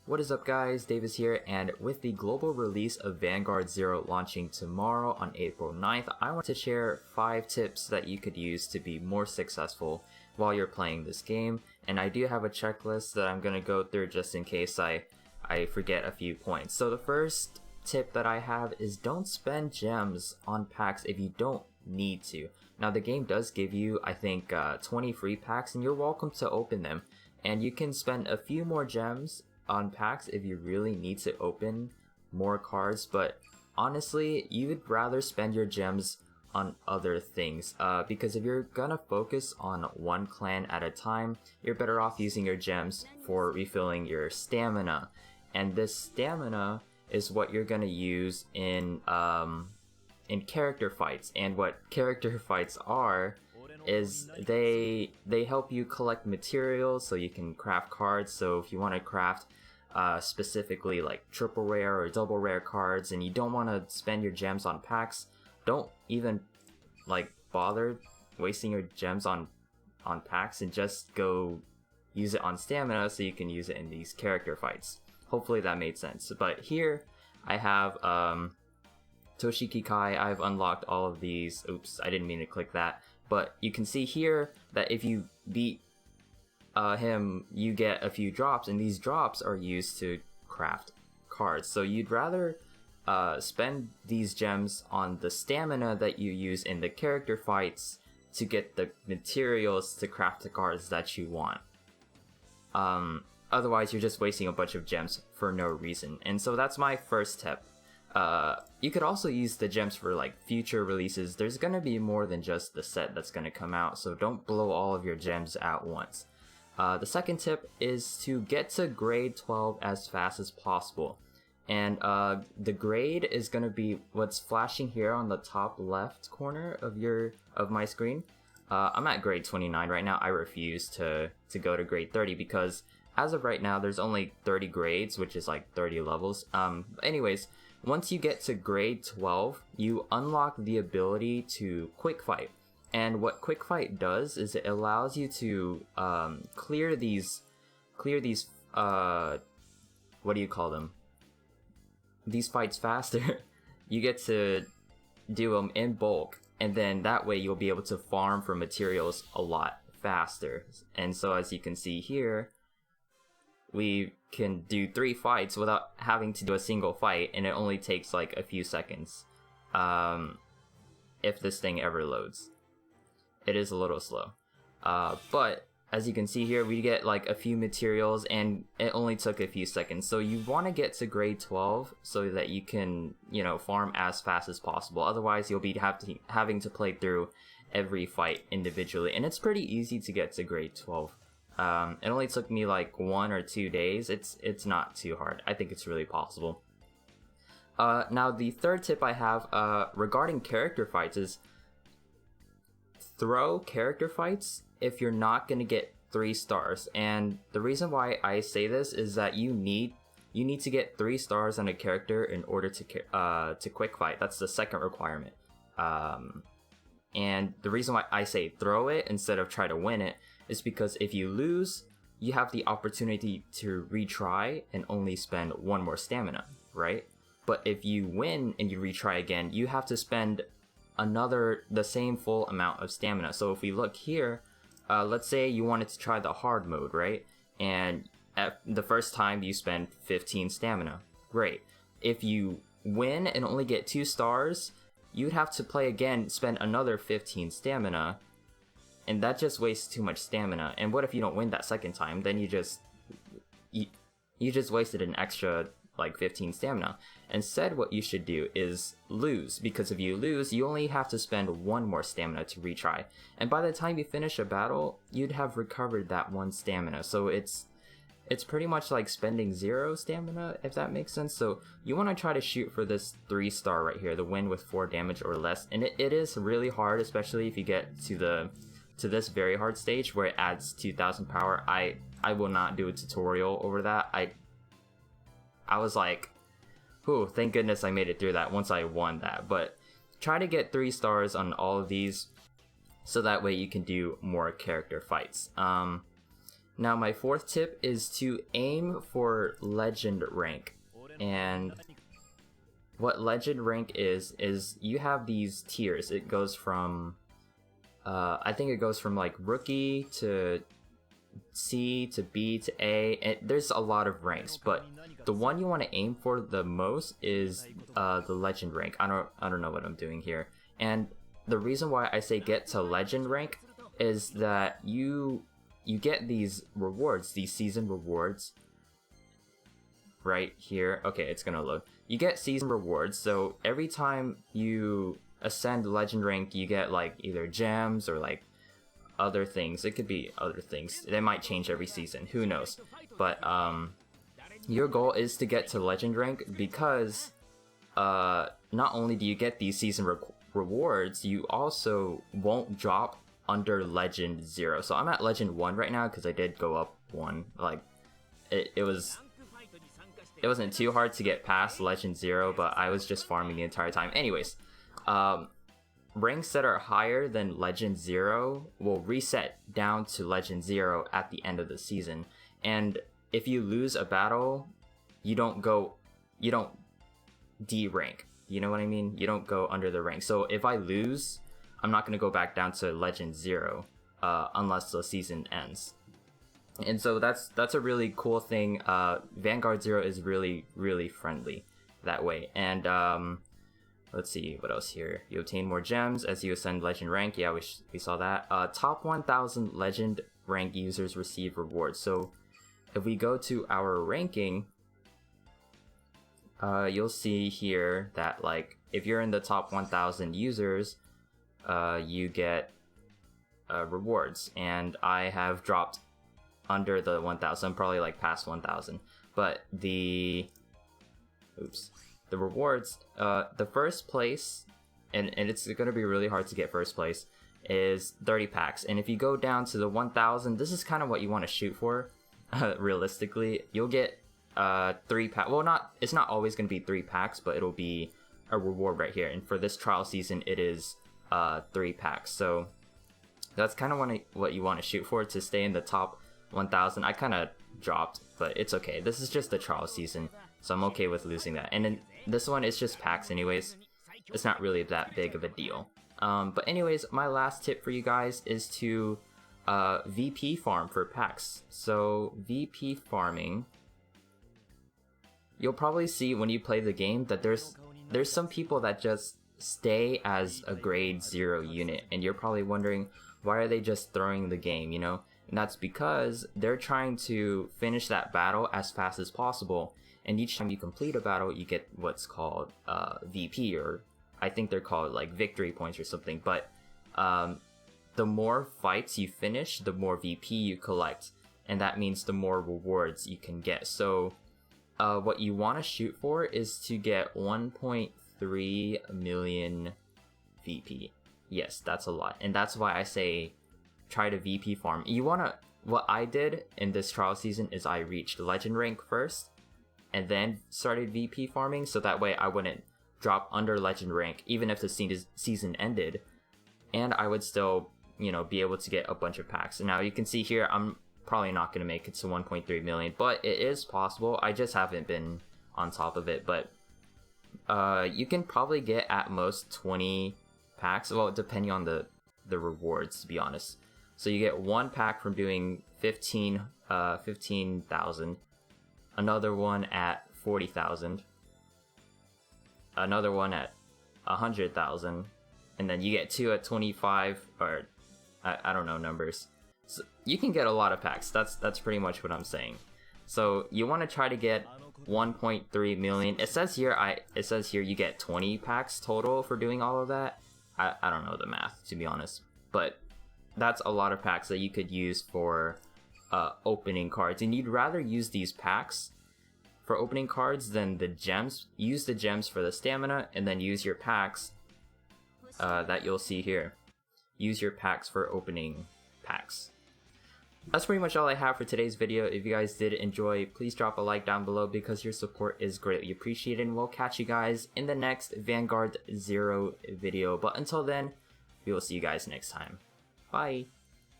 What is up guys, Davis here, and with the global release of Vanguard ZERO launching tomorrow on April 9th, I want to share 5 tips that you could use to be more successful while you're playing this game. And I do have a checklist that I'm going to go through just in case I forget a few points. So the first tip that I have is don't spend gems on packs if you don't need to. Now the game does give you, I think, 20 free packs, and you're welcome to open them. And you can spend a few more gems on packs if you really need to open more cards, but honestly you would rather spend your gems on other things, because if you're gonna focus on one clan at a time, you're better off using your gems for refilling your stamina. And this stamina is what you're gonna use in character fights. And what character fights are is they help you collect materials so you can craft cards. So if you want to craft specifically like triple rare or double rare cards and you don't want to spend your gems on packs, don't even like bother wasting your gems on packs and just go use it on stamina so you can use it in these character fights. Hopefully that made sense. But here I have Toshiki Kai. I've unlocked all of these. Oops, I didn't mean to click that. But you can see here that if you beat him, you get a few drops, and these drops are used to craft cards. So you'd rather spend these gems on the stamina that you use in the character fights to get the materials to craft the cards that you want. Otherwise, you're just wasting a bunch of gems for no reason. And so that's my first tip. You could also use the gems for like future releases. There's gonna be more than just the set that's gonna come out, so don't blow all of your gems at once. The second tip is to get to grade 12 as fast as possible. And the grade is gonna be what's flashing here on the top left corner of my screen. I'm at grade 29 right now. I refuse to go to grade 30 because as of right now there's only 30 grades, which is like 30 levels. Anyways, once you get to grade 12, you unlock the ability to quick fight. And what quick fight does is it allows you to clear these what do you call them? These fights faster. You get to do them in bulk, and then that way you'll be able to farm for materials a lot faster. And so as you can see here, we can do 3 fights without having to do a single fight, and it only takes like a few seconds if this thing ever loads. It is a little slow, but as you can see here, we get like a few materials and it only took a few seconds. So you want to get to grade 12 so that you can, you know, farm as fast as possible. Otherwise you'll be having to play through every fight individually, and it's pretty easy to get to grade 12. It only took me like 1 or 2 days. It's not too hard. I think it's really possible. Now the third tip I have regarding character fights is throw character fights if you're not gonna get 3 stars. And the reason why I say this is that you need to get 3 stars on a character in order to quick fight. That's the second requirement. And the reason why I say throw it instead of try to win it is because if you lose, you have the opportunity to retry and only spend 1 more stamina, right? But if you win and you retry again, you have to spend the same full amount of stamina. So if we look here, let's say you wanted to try the hard mode, right? And at the first time you spend 15 stamina. Great. If you win and only get 2 stars, you'd have to play again, spend another 15 stamina, and that just wastes too much stamina. And what if you don't win that second time? Then you just wasted an extra like 15 stamina. Instead, what you should do is lose, because if you lose, you only have to spend 1 more stamina to retry, and by the time you finish a battle, you'd have recovered that 1 stamina. So it's pretty much like spending 0 stamina, if that makes sense. So you want to try to shoot for this 3-star right here, the win with 4 damage or less. And it is really hard, especially if you get to this very hard stage where it adds 2000 power. I will not do a tutorial over that. I was like, whew, thank goodness I made it through that once I won that. But try to get 3 stars on all of these so that way you can do more character fights. Now my fourth tip is to aim for legend rank. And what legend rank is you have these tiers. It goes from I think it goes from like rookie to C to B to A, and there's a lot of ranks, but the one you want to aim for the most is the legend rank. I don't know what I'm doing here. And the reason why I say get to legend rank is that you get these rewards, these season rewards right here. Okay, it's gonna load. You get season rewards, so every time you ascend legend rank, you get like either gems or like other things. It could be other things. They might change every season, who knows. But your goal is to get to legend rank, because not only do you get these season rewards, you also won't drop under legend 0. So I'm at legend 1 right now because I did go up 1. Like it wasn't too hard to get past legend 0, but I was just farming the entire time. Anyways, ranks that are higher than legend 0 will reset down to legend 0 at the end of the season. And if you lose a battle, you don't D rank. You know what I mean? You don't go under the rank. So if I lose, I'm not going to go back down to legend 0 unless the season ends. And so that's a really cool thing. Vanguard ZERO is really, really friendly that way. And let's see what else here. You obtain more gems as you ascend legend rank. Yeah, we saw that. Top 1000 legend rank users receive rewards. So if we go to our ranking, you'll see here that like if you're in the top 1000 users, you get rewards. And I have dropped under the 1000. I'm probably like past 1000. But the rewards, the first place, and it's going to be really hard to get first place, is 30 packs. And if you go down to the 1000, this is kind of what you want to shoot for. Realistically, you'll get 3 packs. Well, it's not always going to be 3 packs, but it'll be a reward right here. And for this trial season, it is 3 packs. So that's kind of what you want to shoot for, to stay in the top 1000. I kind of dropped, but it's okay. This is just the trial season, so I'm okay with losing that. And then this one is just packs anyways. It's not really that big of a deal. But anyways, my last tip for you guys is to VP farm for packs. So VP farming, you'll probably see when you play the game that there's some people that just stay as a grade 0 unit, and you're probably wondering, why are they just throwing the game, you know? And that's because they're trying to finish that battle as fast as possible. And each time you complete a battle, you get what's called VP, or I think they're called like victory points or something. But the more fights you finish, the more VP you collect. And that means the more rewards you can get. So what you want to shoot for is to get 1.3 million VP. Yes, that's a lot. And that's why I say try to VP farm. What I did in this trial season is I reached legend rank first and then started VP farming, so that way I wouldn't drop under legend rank even if the season ended, and I would still, you know, be able to get a bunch of packs. And now you can see here I'm probably not going to make it to 1.3 million, but it is possible. I just haven't been on top of it. But you can probably get at most 20 packs, well, depending on the rewards, to be honest. So you get 1 pack from doing 15,000, another one at 40,000, another one at 100,000, and then you get 2 at 25, or I don't know numbers. So you can get a lot of packs. That's pretty much what I'm saying. So you want to try to get 1.3 million. It says here you get 20 packs total for doing all of that. I don't know the math, to be honest, but that's a lot of packs that you could use for opening cards. And you'd rather use these packs for opening cards than the gems. Use the gems for the stamina, and then use your packs that you'll see here. Use your packs for opening packs. That's pretty much all I have for today's video. If you guys did enjoy, please drop a like down below because your support is greatly appreciated. And we'll catch you guys in the next Vanguard ZERO video. But until then, we will see you guys next time. Bye!